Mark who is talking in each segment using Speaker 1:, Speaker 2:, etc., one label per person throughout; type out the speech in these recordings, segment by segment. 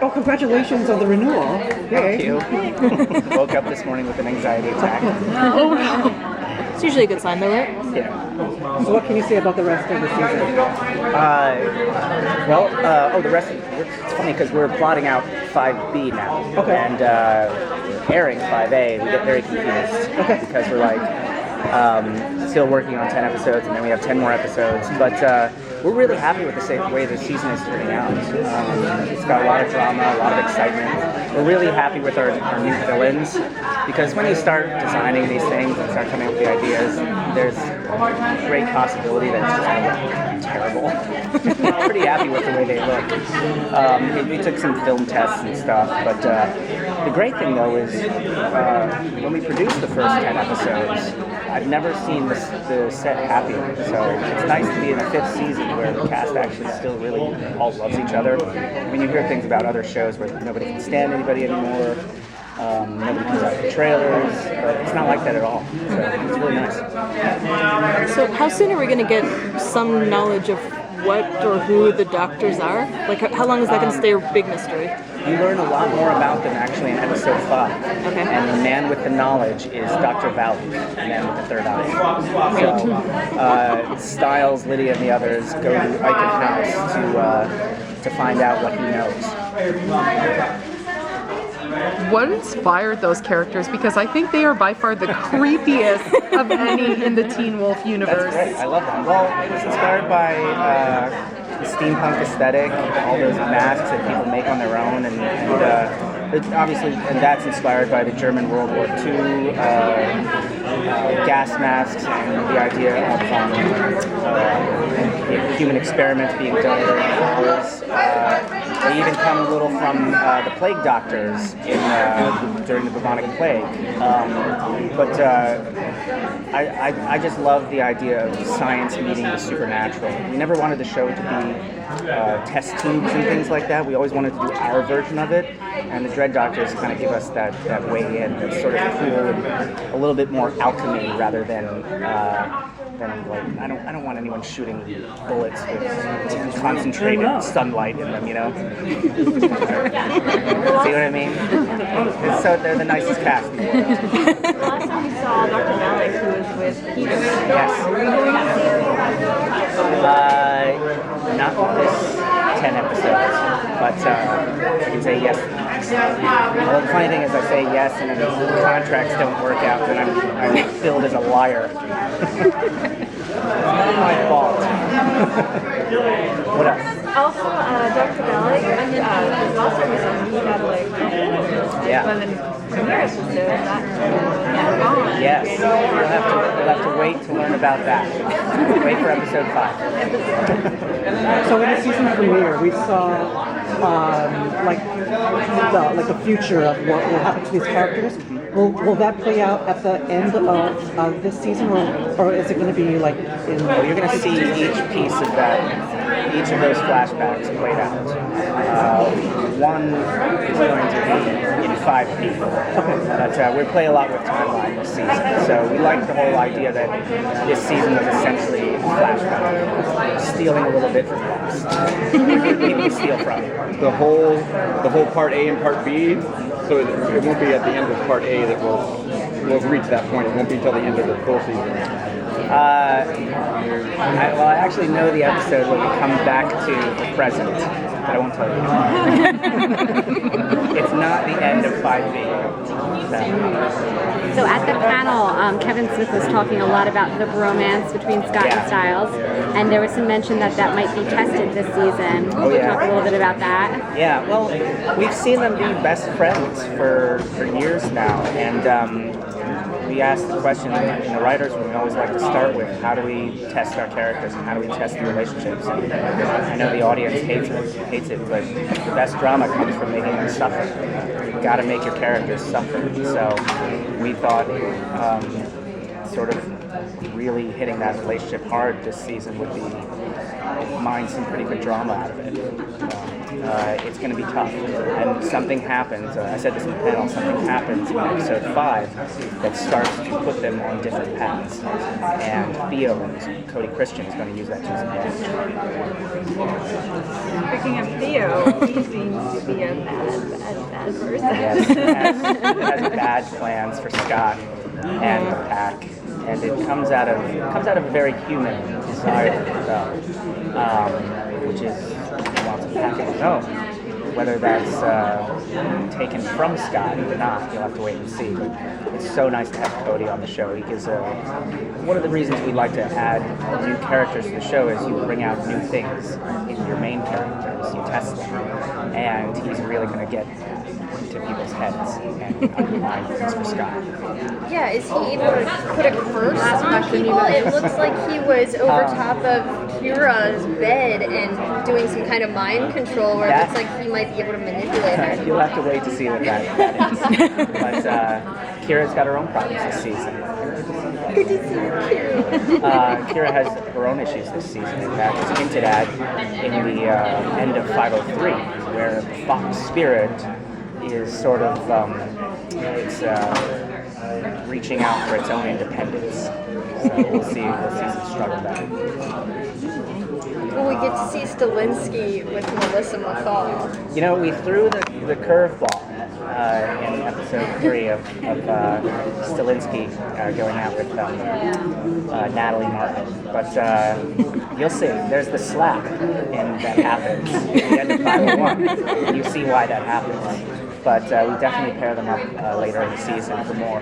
Speaker 1: Oh, congratulations on the renewal.
Speaker 2: Thank you. Woke up this morning with an anxiety attack.
Speaker 3: Oh no. It's usually a good sign, though, right?
Speaker 2: Yeah.
Speaker 1: So what can you say about the rest of the season?
Speaker 2: The rest. It's funny because we're plotting out 5B now,
Speaker 1: Okay.
Speaker 2: and airing 5A. We get very confused because we're like still working on 10 episodes, and then we have 10 more episodes. But we're really happy with the way the season is turning out. It's got a lot of drama, a lot of excitement. We're really happy with our new villains, because when you start designing these things and start coming up with the ideas, there's a great possibility that it's just going to look terrible. We're pretty happy with the way they look. We took some film tests and stuff, but the great thing though is when we produced the first 10 episodes, I've never seen the set happier. So it's nice to be in the 5th season where the cast actually still really all loves each other. When you hear things about other shows where nobody can stand anybody anymore, nobody comes out with trailers, it's not like that at all. So it's really nice.
Speaker 3: So how soon are we going to get some knowledge of what or who the doctors are? Like, how long is that going to stay a big mystery?
Speaker 2: You learn a lot more about them actually in episode 5.
Speaker 3: Okay.
Speaker 2: And the man with the knowledge is Dr. Valley, the man with the third eye. So Styles, Lydia, and the others go to Icon's house to find out what he knows.
Speaker 4: What inspired those characters? Because I think they are by far the creepiest of any in the Teen Wolf universe.
Speaker 2: That's great. I love them. Well, it was inspired by the steampunk aesthetic, all those masks that people make on their own, and obviously, and that's inspired by the German World War II gas masks and the idea of human experiments being done during the wars. They even come a little from the plague doctors during the bubonic plague. I just love the idea of science meeting the supernatural. We never wanted the show to be test tubes and things like that. We always wanted to do our version of it, and the Dread Doctors kind of give us that way in. That's sort of cool and a little bit more alchemy rather than like I don't want anyone shooting bullets with concentrated sunlight in them, you know. See what I mean? So they're the nicest cast in the world.
Speaker 5: The last time we saw Dr. Malik, who was with Peter.
Speaker 2: Yes. Not this 10 episodes, but I can say yes. Well, the funny thing is I say yes, and if the contracts don't work out, then I'm billed as a liar. It's not my fault. What else?
Speaker 5: Also, Dr. Malik, last time we saw him, he got like,
Speaker 2: Yeah.
Speaker 5: well, in premiere episode, that gone.
Speaker 2: Yes. You'll have to wait to learn about that. Wait for episode 5.
Speaker 1: So in the season premiere, we saw the future of what will happen to these characters. Will that play out at the end of this season, or is it going to be like in?
Speaker 2: Well, you're going to see each piece of that, each of those flashbacks played out. One is going to be in 5B.
Speaker 1: Okay.
Speaker 2: But we play a lot with timeline this season, so we like the whole idea that this season was essentially a flashback, stealing a little bit from the past. People to steal from.
Speaker 6: The whole part A and part B. So it won't be at the end of part A that we'll reach that point. It won't be until the end of the full season.
Speaker 2: I actually know the episode when we come back to the present, but I won't tell you. It's not the end of 5B.
Speaker 7: So at the panel, Kevin Smith was talking a lot about the bromance between Scott and Styles, and there was some mention that might be tested this season. Can you talk a little bit about that?
Speaker 2: Yeah, well, we've seen them be best friends for years now, and we asked the question in the writers' room. We always like to start with how do we test our characters and how do we test the relationships. And I know the audience hates it, but the best drama comes from making them suffer. You've got to make your characters suffer. So we thought sort of really hitting that relationship hard this season would mine some pretty good drama out of it. it's going to be tough. And something happens, I said this in the panel, something happens in episode 5 that starts to put them on different paths. And Theo, Cody Christian, is going to use that to his advantage.
Speaker 5: Speaking of Theo, he seems to be a bad person.
Speaker 2: Yes, has bad plans for Scott and the pack. And it comes out of a very human desire to rebel, which is he wants a pack of his own. Whether that's taken from Scott or not, you'll have to wait and see. But it's so nice to have Cody on the show. He gives one of the reasons we like to add new characters to the show is you bring out new things in your main characters, you test them, and he's really going to get into people's heads and undermine things for Scott.
Speaker 8: Yeah, is he able to put a curse on people? It looks like he was over top of Kira's bed and doing some kind of mind control where it looks like he might be able to manipulate her.
Speaker 2: You'll have to wait to see what that is. But Kira's got her own problems this season.
Speaker 8: Good to see you, Kira.
Speaker 2: Kira has her own issues this season. That was hinted at in the end of 503, where the Fox Spirit is sort of it's reaching out for its own independence. So we'll see some struggle there.
Speaker 8: Will we get to see Stilinski with Melissa McCall?
Speaker 2: You know, we threw the curveball in episode 3 of Stilinski going out with Natalie Martin. But you'll see, there's the slap that happens at the end of 501. And you see why that happens. But we definitely pair them up later in the season for more.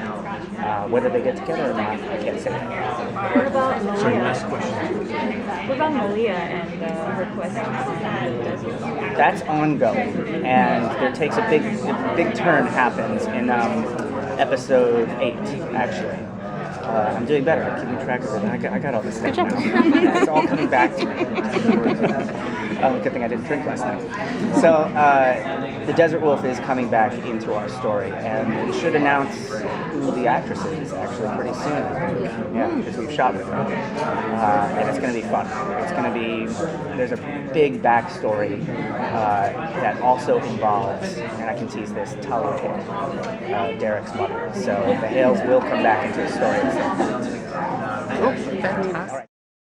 Speaker 2: Whether they get together or not, I can't say that.
Speaker 5: What about Malia? Sorry, last question. What about Malia and her quest?
Speaker 2: That's ongoing, and there takes a big turn happens in episode 8, actually. I'm doing better. I'm keeping track of it. I got all this stuff now. It's all coming back to me. Good thing I didn't drink last night. So the Desert Wolf is coming back into our story, and we should announce who the actress is actually pretty soon. Yeah, because we've shot with her, and it's going to be fun. It's going to be there's a big backstory that also involves, and I can tease this, Talia Hale, Derek's mother. So the Hales will come back into the story.
Speaker 4: Cool. Fantastic.